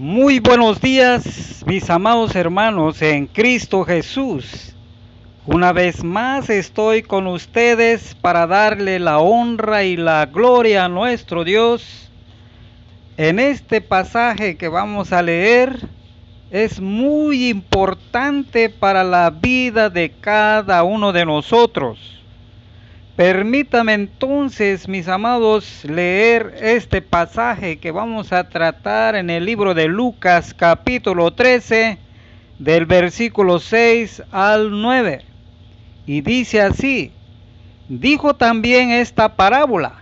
Muy buenos días, mis amados hermanos en Cristo Jesús. Una vez más estoy con ustedes para darle la honra y la gloria a nuestro Dios. En este pasaje que vamos a leer es muy importante para la vida de cada uno de nosotros. Permítame entonces, mis amados, leer este pasaje que vamos a tratar en el libro de Lucas, capítulo 13, del versículo 6 al 9. Y dice así: dijo también esta parábola: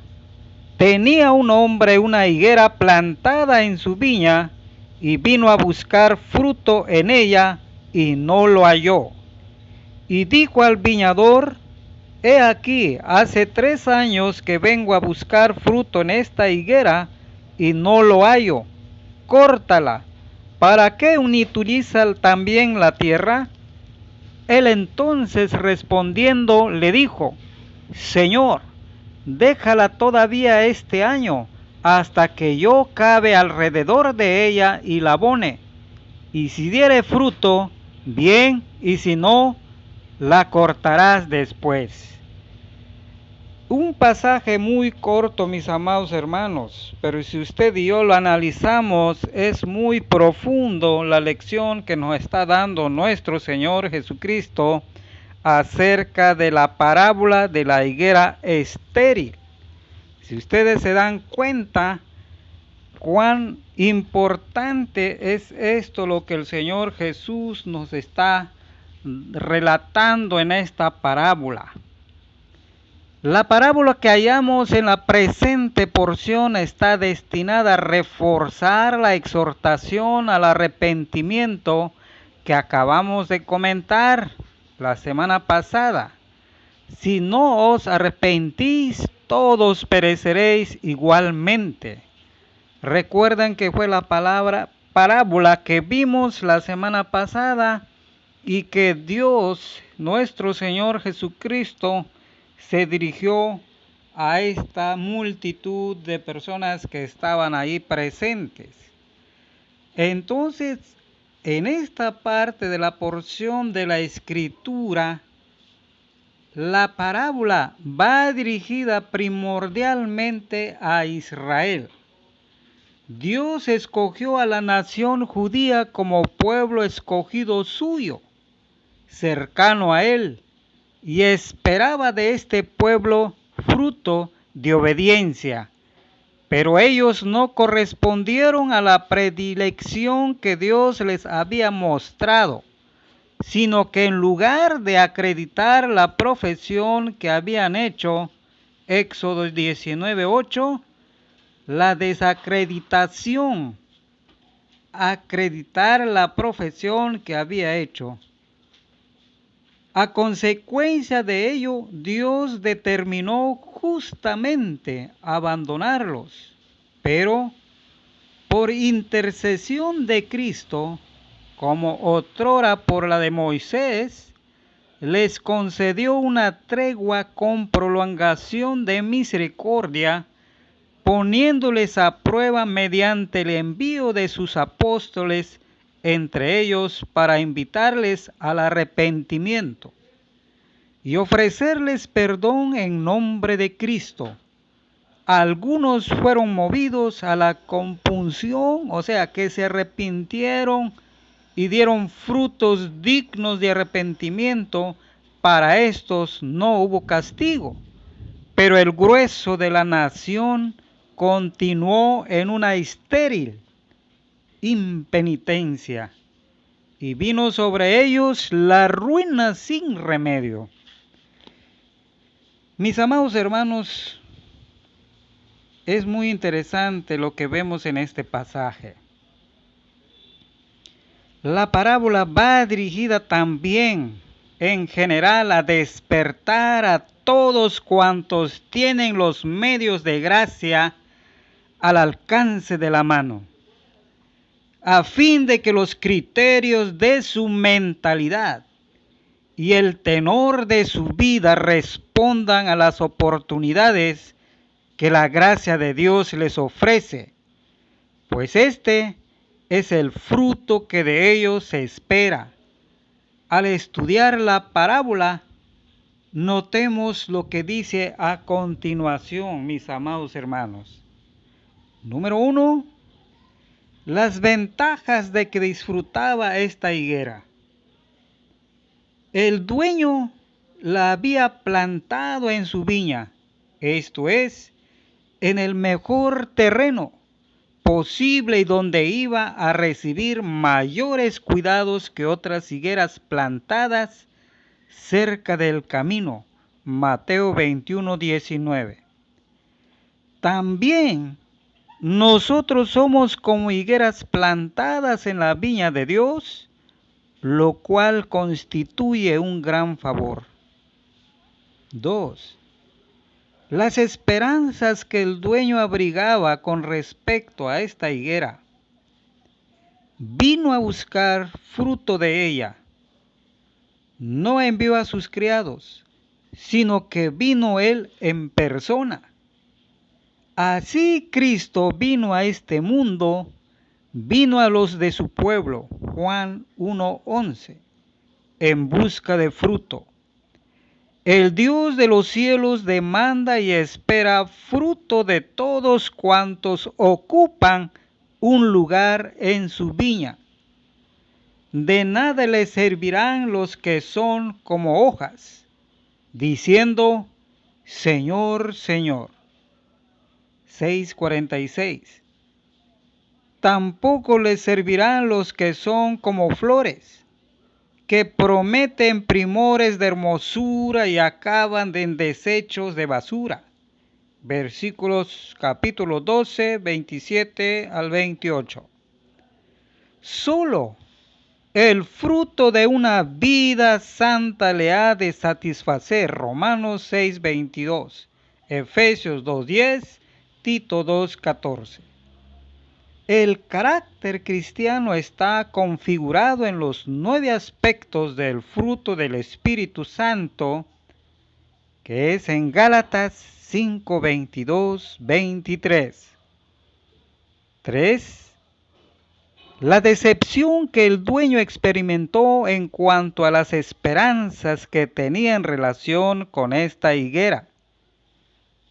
tenía un hombre una higuera plantada en su viña, y vino a buscar fruto en ella, y no lo halló. Y dijo al viñador: he aquí, hace 3 años que vengo a buscar fruto en esta higuera y no lo hallo. Córtala. ¿Para qué utiliza también la tierra? Él entonces respondiendo le dijo: Señor, déjala todavía este año, hasta que yo cabe alrededor de ella y la abone. Y si diere fruto, bien, y si no, la cortarás después. Un pasaje muy corto, mis amados hermanos, pero si usted y yo lo analizamos, es muy profundo la lección que nos está dando nuestro Señor Jesucristo acerca de la parábola de la higuera estéril. Si ustedes se dan cuenta cuán importante es esto, lo que el Señor Jesús nos está relatando en esta parábola. La parábola que hallamos en la presente porción está destinada a reforzar la exhortación al arrepentimiento que acabamos de comentar la semana pasada. Si no os arrepentís, todos pereceréis igualmente. Recuerden que fue la parábola que vimos la semana pasada y que Dios, nuestro Señor Jesucristo, se dirigió a esta multitud de personas que estaban ahí presentes. Entonces, en esta parte de la porción de la Escritura, la parábola va dirigida primordialmente a Israel. Dios escogió a la nación judía como pueblo escogido suyo, cercano a él, y esperaba de este pueblo fruto de obediencia. Pero ellos no correspondieron a la predilección que Dios les había mostrado, sino que en lugar de acreditar la profesión que habían hecho, Éxodo 19:8, la desacreditación, acreditar la profesión que había hecho. A consecuencia de ello, Dios determinó justamente abandonarlos, pero por intercesión de Cristo, como otrora por la de Moisés, les concedió una tregua con prolongación de misericordia, poniéndoles a prueba mediante el envío de sus apóstoles entre ellos para invitarles al arrepentimiento y ofrecerles perdón en nombre de Cristo. Algunos fueron movidos a la compunción, o sea que se arrepintieron y dieron frutos dignos de arrepentimiento. Para estos no hubo castigo, pero el grueso de la nación continuó en una estéril impenitencia, y vino sobre ellos la ruina sin remedio. Mis amados hermanos, es muy interesante lo que vemos en este pasaje. La parábola va dirigida también, en general, a despertar a todos cuantos tienen los medios de gracia al alcance de la mano, a fin de que los criterios de su mentalidad y el tenor de su vida respondan a las oportunidades que la gracia de Dios les ofrece, pues este es el fruto que de ellos se espera. Al estudiar la parábola, notemos lo que dice a continuación, mis amados hermanos. Número 1. Las ventajas de que disfrutaba esta higuera. El dueño la había plantado en su viña, esto es, en el mejor terreno posible y donde iba a recibir mayores cuidados que otras higueras plantadas cerca del camino. Mateo 21:19. También nosotros somos como higueras plantadas en la viña de Dios, lo cual constituye un gran favor. 2. Las esperanzas que el dueño abrigaba con respecto a esta higuera. Vino a buscar fruto de ella. No envió a sus criados, sino que vino él en persona. Así Cristo vino a este mundo, vino a los de su pueblo, Juan 1:11, en busca de fruto. El Dios de los cielos demanda y espera fruto de todos cuantos ocupan un lugar en su viña. De nada les servirán los que son como hojas, diciendo, Señor, Señor. 6:46. Tampoco les servirán los que son como flores, que prometen primores de hermosura y acaban en desechos de basura. Versículos capítulo 12, 27 al 28. Solo el fruto de una vida santa le ha de satisfacer. Romanos 6:22, Efesios 2:10, Tito 2:14. El carácter cristiano está configurado en los 9 aspectos del fruto del Espíritu Santo, que es en Gálatas 5:22, 23. 3. La decepción que el dueño experimentó en cuanto a las esperanzas que tenía en relación con esta higuera,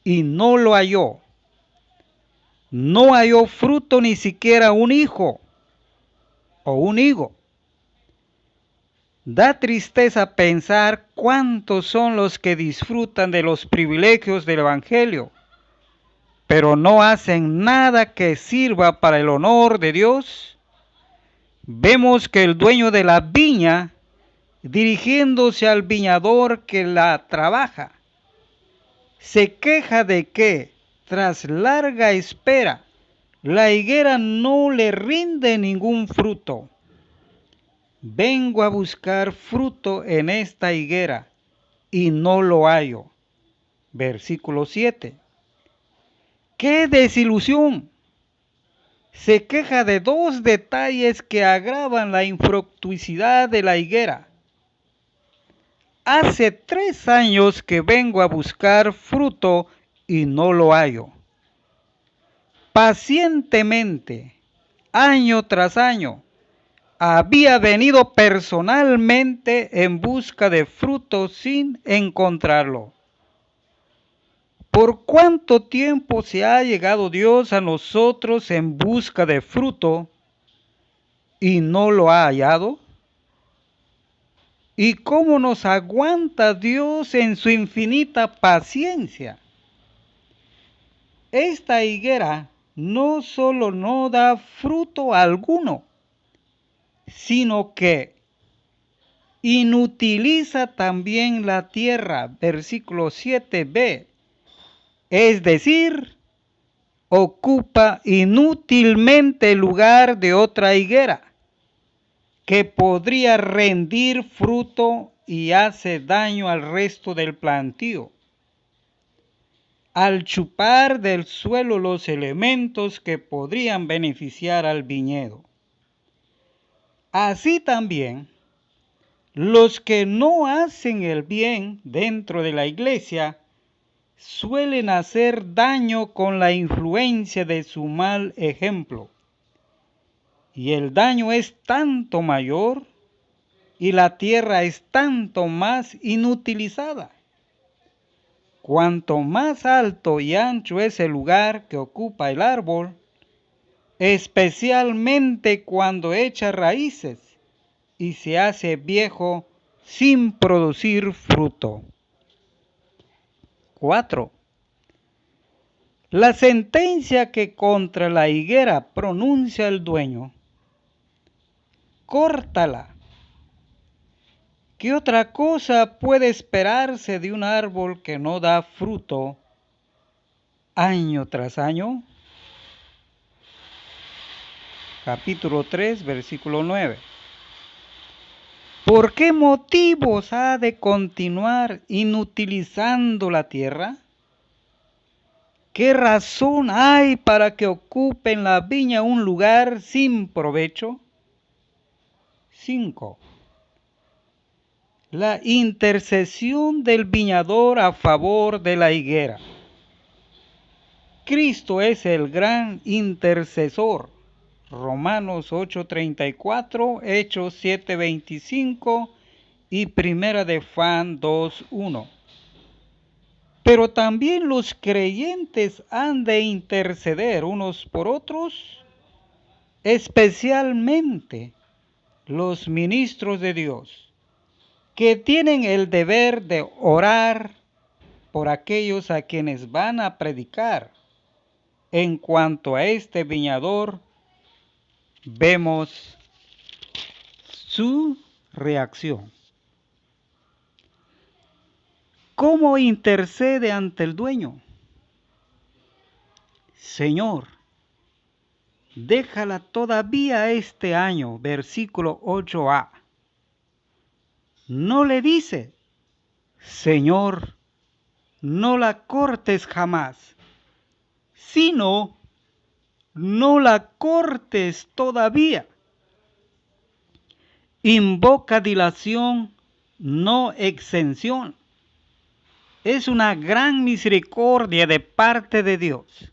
y no lo halló. No halló fruto, ni siquiera un hijo o un higo. Da tristeza pensar cuántos son los que disfrutan de los privilegios del Evangelio, pero no hacen nada que sirva para el honor de Dios. Vemos que el dueño de la viña, dirigiéndose al viñador que la trabaja, se queja de que, tras larga espera, la higuera no le rinde ningún fruto. Vengo a buscar fruto en esta higuera y no lo hallo. Versículo 7. ¡Qué desilusión! Se queja de 2 detalles que agravan la infructuosidad de la higuera. Hace 3 años que vengo a buscar fruto y no lo hallo. Pacientemente, año tras año, había venido personalmente en busca de fruto sin encontrarlo. ¿Por cuánto tiempo se ha llegado Dios a nosotros en busca de fruto y no lo ha hallado? ¿Y cómo nos aguanta Dios en su infinita paciencia? Esta higuera no solo no da fruto alguno, sino que inutiliza también la tierra. Versículo 7b. Es decir, ocupa inútilmente el lugar de otra higuera que podría rendir fruto y hace daño al resto del plantío, al chupar del suelo los elementos que podrían beneficiar al viñedo. Así también, los que no hacen el bien dentro de la iglesia suelen hacer daño con la influencia de su mal ejemplo. y el daño es tanto mayor y la tierra es tanto más inutilizada. Cuanto más alto y ancho es el lugar que ocupa el árbol, especialmente cuando echa raíces y se hace viejo sin producir fruto. 4. La sentencia que contra la higuera pronuncia el dueño: córtala. ¿Qué otra cosa puede esperarse de un árbol que no da fruto año tras año? Capítulo 3, versículo 9. ¿Por qué motivos ha de continuar inutilizando la tierra? ¿Qué razón hay para que ocupe en la viña un lugar sin provecho? 5. La intercesión del viñador a favor de la higuera. Cristo es el gran intercesor. Romanos 8:34, Hechos 7:25 y Primera de Juan 2:1. Pero también los creyentes han de interceder unos por otros, especialmente los ministros de Dios, que tienen el deber de orar por aquellos a quienes van a predicar. En cuanto a este viñador, vemos su reacción. ¿Cómo intercede ante el dueño? Señor, déjala todavía este año, versículo 8a. No le dice: Señor, no la cortes jamás, sino: no la cortes todavía. Invoca dilación, no exención. Es una gran misericordia de parte de Dios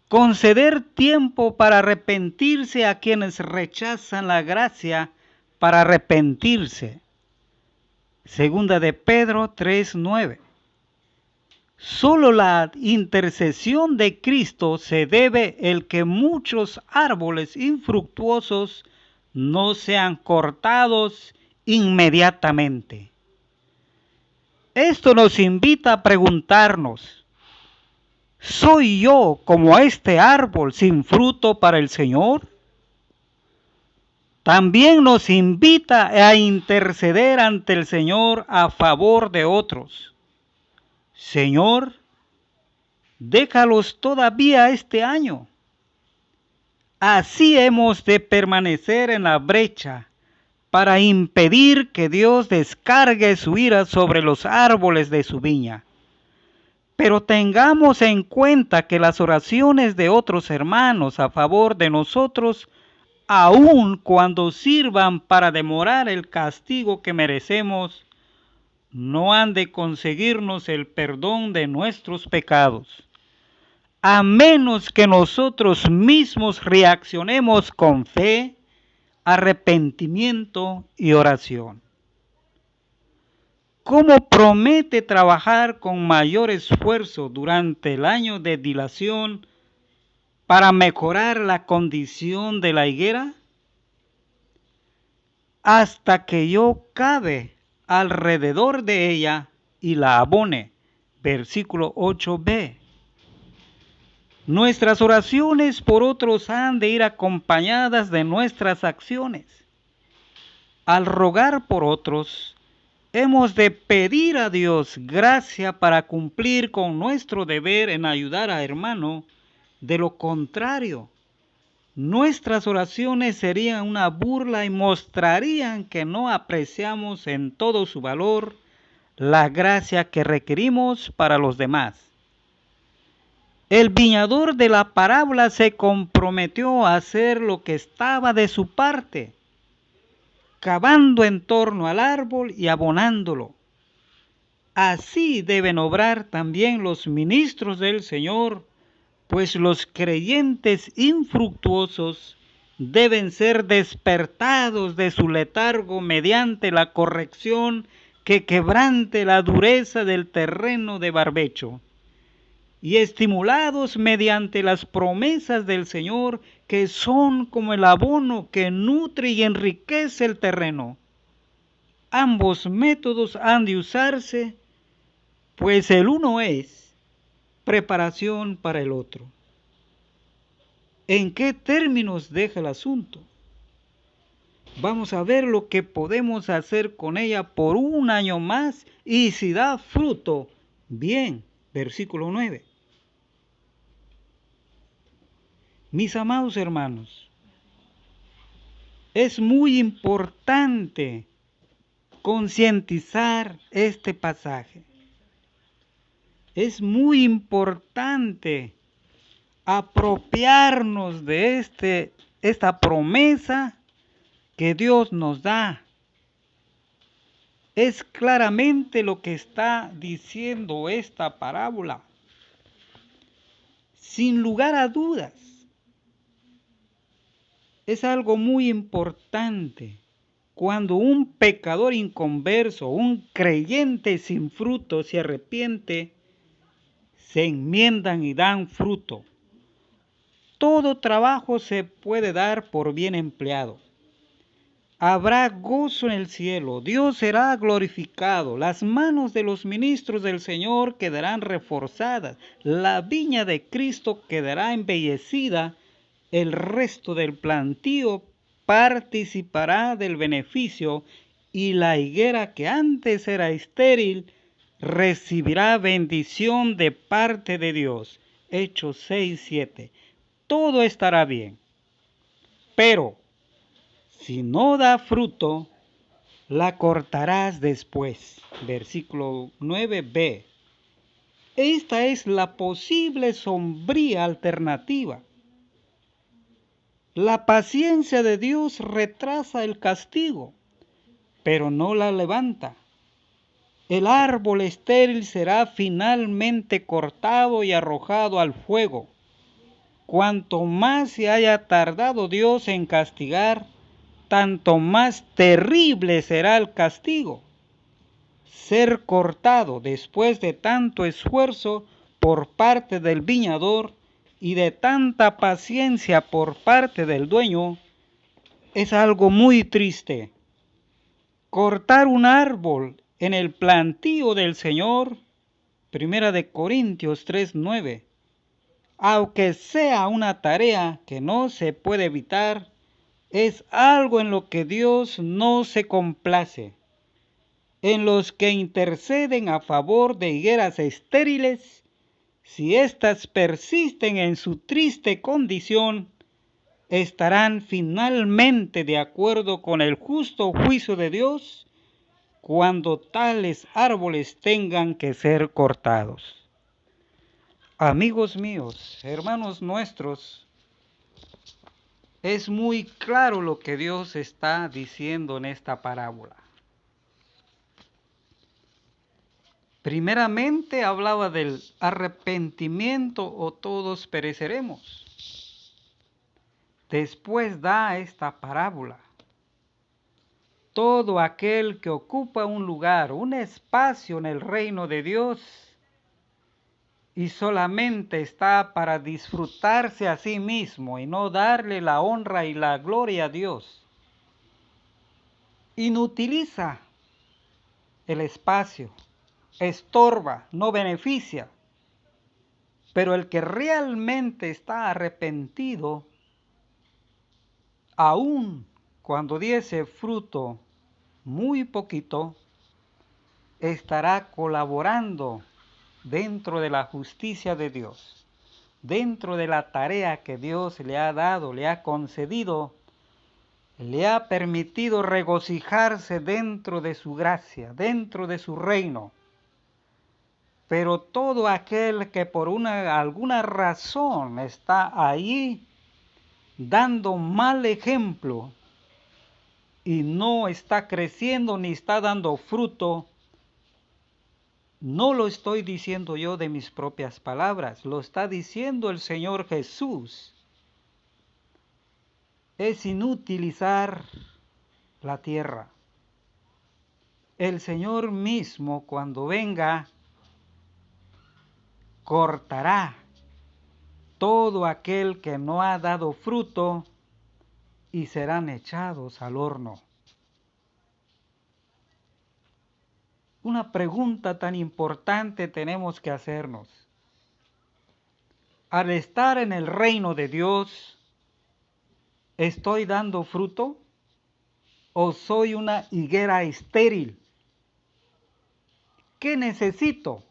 conceder tiempo para arrepentirse a quienes rechazan la gracia para arrepentirse. Segunda de Pedro 3:9. Solo la intercesión de Cristo se debe el que muchos árboles infructuosos no sean cortados inmediatamente. Esto nos invita a preguntarnos: ¿soy yo como este árbol sin fruto para el Señor? También nos invita a interceder ante el Señor a favor de otros. Señor, déjalos todavía este año. Así hemos de permanecer en la brecha para impedir que Dios descargue su ira sobre los árboles de su viña. Pero tengamos en cuenta que las oraciones de otros hermanos a favor de nosotros, aun cuando sirvan para demorar el castigo que merecemos, no han de conseguirnos el perdón de nuestros pecados, a menos que nosotros mismos reaccionemos con fe, arrepentimiento y oración. ¿Cómo promete trabajar con mayor esfuerzo durante el año de dilación para mejorar la condición de la higuera? Hasta que yo cabe alrededor de ella y la abone. Versículo 8b. Nuestras oraciones por otros han de ir acompañadas de nuestras acciones. Al rogar por otros, hemos de pedir a Dios gracia para cumplir con nuestro deber en ayudar a hermano. De lo contrario, nuestras oraciones serían una burla y mostrarían que no apreciamos en todo su valor la gracia que requerimos para los demás. El viñador de la parábola se comprometió a hacer lo que estaba de su parte, cavando en torno al árbol y abonándolo. Así deben obrar también los ministros del Señor, pues los creyentes infructuosos deben ser despertados de su letargo mediante la corrección que quebrante la dureza del terreno de barbecho, y estimulados mediante las promesas del Señor, que son como el abono que nutre y enriquece el terreno. Ambos métodos han de usarse, pues el uno es preparación para el otro. ¿En qué términos deja el asunto? Vamos a ver lo que podemos hacer con ella por un año más, y si da fruto, bien. Versículo 9. Mis amados hermanos, es muy importante concientizar este pasaje. Es muy importante apropiarnos de esta promesa que Dios nos da. Es claramente lo que está diciendo esta parábola. Sin lugar a dudas, es algo muy importante. Cuando un pecador inconverso, un creyente sin fruto se arrepiente, se enmiendan y dan fruto. Todo trabajo se puede dar por bien empleado. Habrá gozo en el cielo, Dios será glorificado, las manos de los ministros del Señor quedarán reforzadas, la viña de Cristo quedará embellecida, el resto del plantío participará del beneficio, y la higuera que antes era estéril recibirá bendición de parte de Dios. Hechos 6:7. Todo estará bien. Pero si no da fruto, la cortarás después. Versículo 9b. Esta es la posible sombría alternativa. La paciencia de Dios retrasa el castigo, pero no la levanta. El árbol estéril será finalmente cortado y arrojado al fuego. Cuanto más se haya tardado Dios en castigar, tanto más terrible será el castigo. Ser cortado después de tanto esfuerzo por parte del viñador y de tanta paciencia por parte del dueño es algo muy triste. Cortar un árbol en el plantío del Señor, 1 Corintios 3:9, aunque sea una tarea que no se puede evitar, es algo en lo que Dios no se complace. En los que interceden a favor de higueras estériles, si éstas persisten en su triste condición, estarán finalmente de acuerdo con el justo juicio de Dios cuando tales árboles tengan que ser cortados. Amigos míos, hermanos nuestros, es muy claro lo que Dios está diciendo en esta parábola. Primeramente hablaba del arrepentimiento o todos pereceremos. Después da esta parábola. Todo aquel que ocupa un lugar, un espacio en el reino de Dios y solamente está para disfrutarse a sí mismo y no darle la honra y la gloria a Dios, inutiliza el espacio, estorba, no beneficia. Pero el que realmente está arrepentido, aun cuando diese fruto muy poquito, estará colaborando dentro de la justicia de Dios, dentro de la tarea que Dios le ha dado, le ha concedido, le ha permitido regocijarse dentro de su gracia, dentro de su reino. Pero todo aquel que por alguna razón está ahí dando mal ejemplo y no está creciendo ni está dando fruto, no lo estoy diciendo yo de mis propias palabras, lo está diciendo el Señor Jesús. es inutilizar la tierra. El Señor mismo, cuando venga, cortará todo aquel que no ha dado fruto y serán echados al horno. Una pregunta tan importante tenemos que hacernos. Al estar en el reino de Dios, ¿estoy dando fruto o soy una higuera estéril? ¿Qué necesito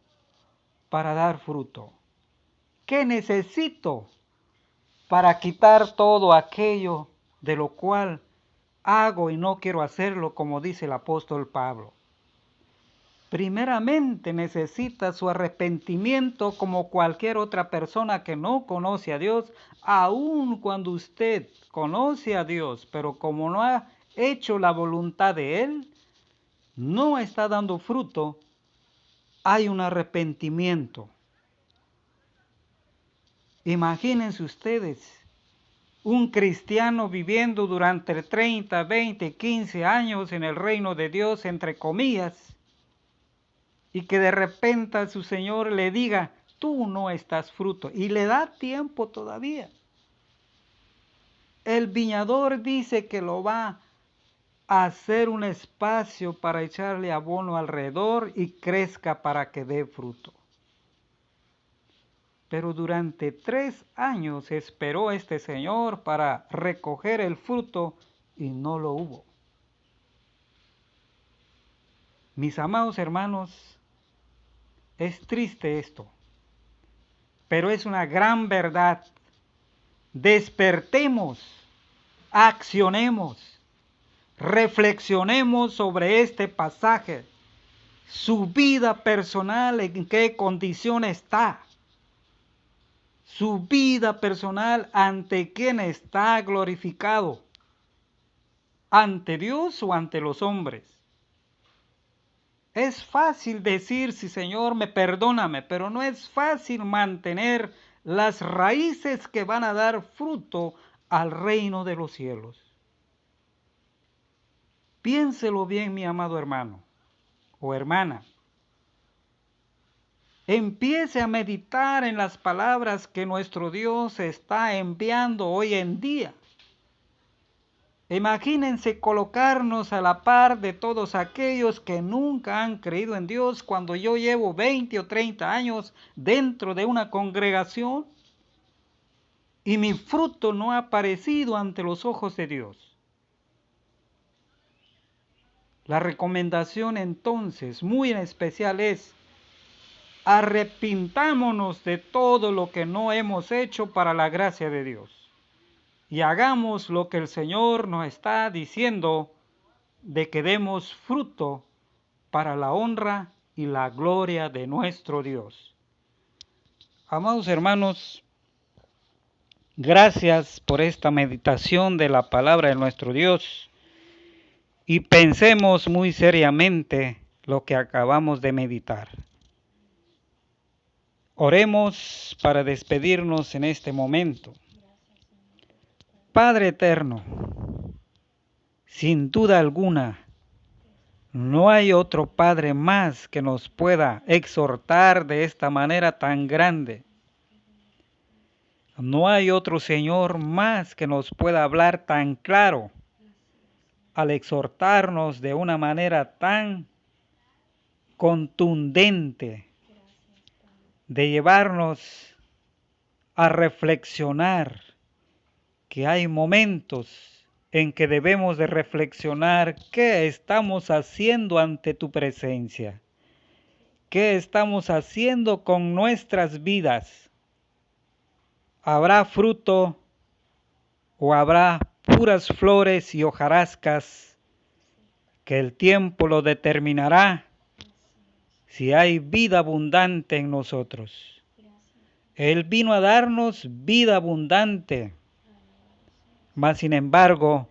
para dar fruto? ¿Qué necesito para quitar todo aquello de lo cual hago y no quiero hacerlo, como dice el apóstol Pablo? Primeramente necesita su arrepentimiento como cualquier otra persona que no conoce a Dios, aun cuando usted conoce a Dios, pero como no ha hecho la voluntad de Él, no está dando fruto, hay un arrepentimiento. Imagínense ustedes, un cristiano viviendo durante 30, 20, 15 años en el reino de Dios, entre comillas, y que de repente a su Señor le diga, tú no estás fruto, y le da tiempo todavía. El viñador dice que lo va a hacer un espacio para echarle abono alrededor y crezca para que dé fruto. Pero durante 3 años esperó este Señor para recoger el fruto y no lo hubo. Mis amados hermanos, es triste esto, pero es una gran verdad. Despertemos, accionemos, reflexionemos sobre este pasaje. Su vida personal, ¿en qué condición está? Su vida personal, ¿ante quién está glorificado? ¿Ante Dios o ante los hombres? Es fácil decir, sí Señor, perdóname, pero no es fácil mantener las raíces que van a dar fruto al reino de los cielos. Piénselo bien, mi amado hermano o hermana. Empiece a meditar en las palabras que nuestro Dios está enviando hoy en día. Imagínense colocarnos a la par de todos aquellos que nunca han creído en Dios cuando yo llevo 20 o 30 años dentro de una congregación y mi fruto no ha aparecido ante los ojos de Dios. La recomendación entonces, muy en especial, es arrepintámonos de todo lo que no hemos hecho para la gracia de Dios. Y hagamos lo que el Señor nos está diciendo, de que demos fruto para la honra y la gloria de nuestro Dios. Amados hermanos, gracias por esta meditación de la palabra de nuestro Dios y pensemos muy seriamente lo que acabamos de meditar. Oremos para despedirnos en este momento. Padre eterno, sin duda alguna, no hay otro Padre más que nos pueda exhortar de esta manera tan grande. No hay otro Señor más que nos pueda hablar tan claro al exhortarnos de una manera tan contundente, de llevarnos a reflexionar que hay momentos en que debemos de reflexionar qué estamos haciendo ante tu presencia, qué estamos haciendo con nuestras vidas. ¿Habrá fruto o habrá puras flores y hojarascas que el tiempo lo determinará si hay vida abundante en nosotros? Él vino a darnos vida abundante. Mas sin embargo,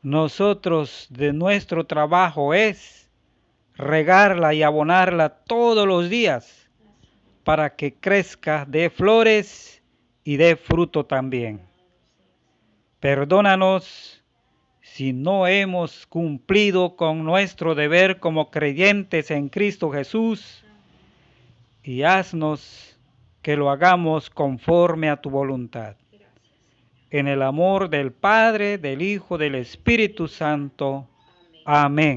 nosotros de nuestro trabajo es regarla y abonarla todos los días para que crezca, dé flores y dé fruto también. Perdónanos si no hemos cumplido con nuestro deber como creyentes en Cristo Jesús, y haznos que lo hagamos conforme a tu voluntad. En el amor del Padre, del Hijo, del Espíritu Santo. Amén.